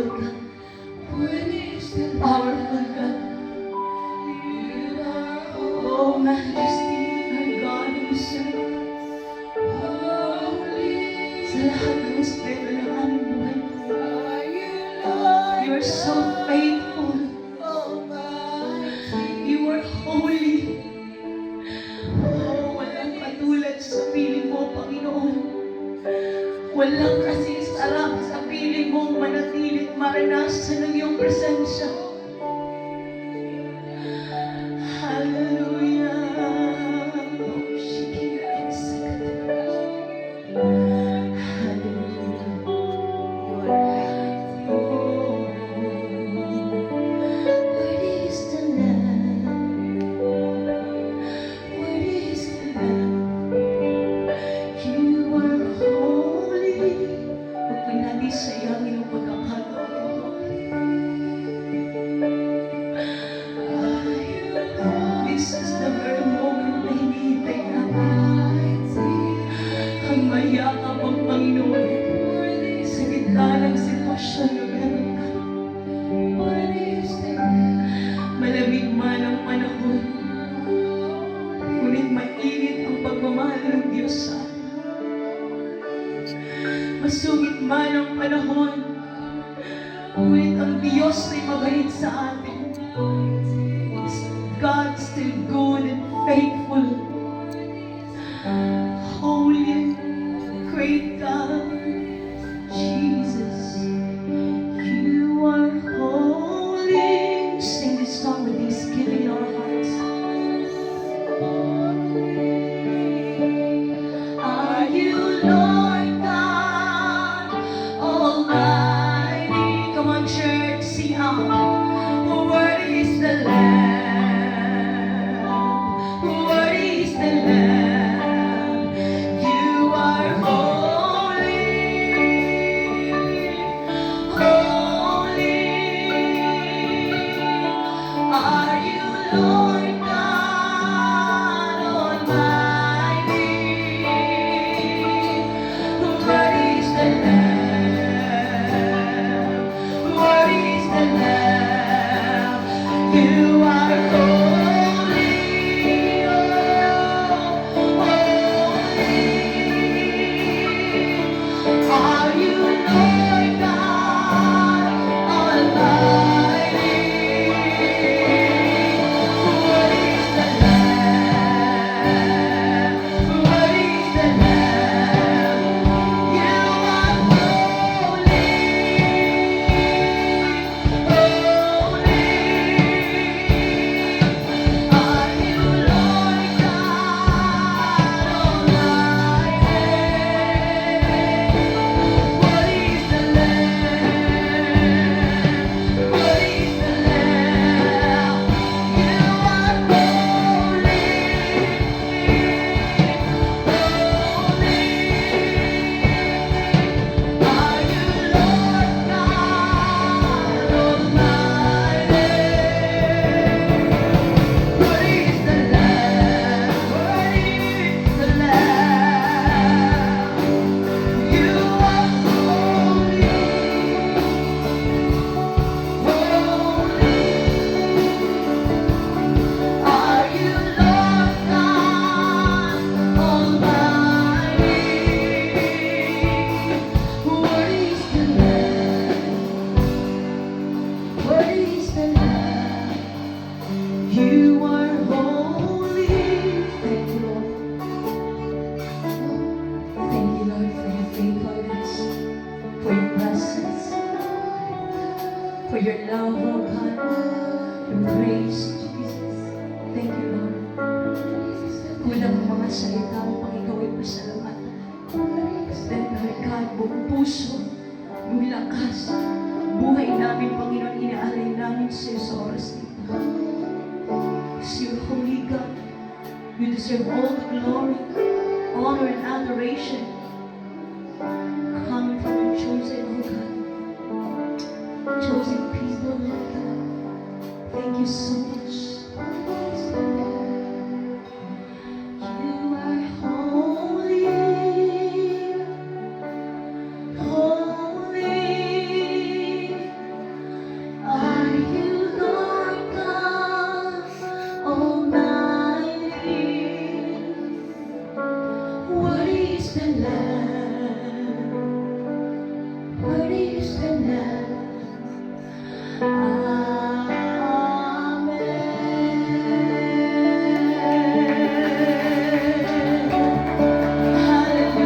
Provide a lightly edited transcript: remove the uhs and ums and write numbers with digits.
wonderful God. Powerful God. Oh, majesty, our God who serve. Sa lahat ng aspeto ng aming buhay, you are so faithful. You are holy. Oh, walang katulad sa piling mo, Panginoon. Walang kasing sarap sa piling mo manatilit maranasan ng iyong presensya. Hallelujah. This is the very moment na hinihintay natin. Ang mayakap ang Panginoon sa gitna ng sitwasyon na meron tayo. Malamig man ang panahon, ngunit mainit ang pagmamahal ng Diyos sa atin. Masungit man ang panahon, ngunit ang Diyos ay mabait sa atin. God still good and faithful, holy and great God, Jesus, you are holy. Sing this song with thanksgiving in our hearts. Are you Lord God Almighty? Come on, church, sing out. Worthy is the Lamb. You are holy. Thank you, Lord. Thank you, Lord, for your faithfulness, for your presence, for your love, oh God, your grace, Jesus. Thank you, Lord. Kulang ang mga salita mo pag ikaw ay pasalamatan. Then, Lord God, buong puso, buong lakas, buhay namin, Panginoon, inaalay namin sa iyo sa oras nito. You're holy God. You deserve all the glory, honor, and adoration coming from your chosen, oh God. Chosen people, Lord God. Thank you so much.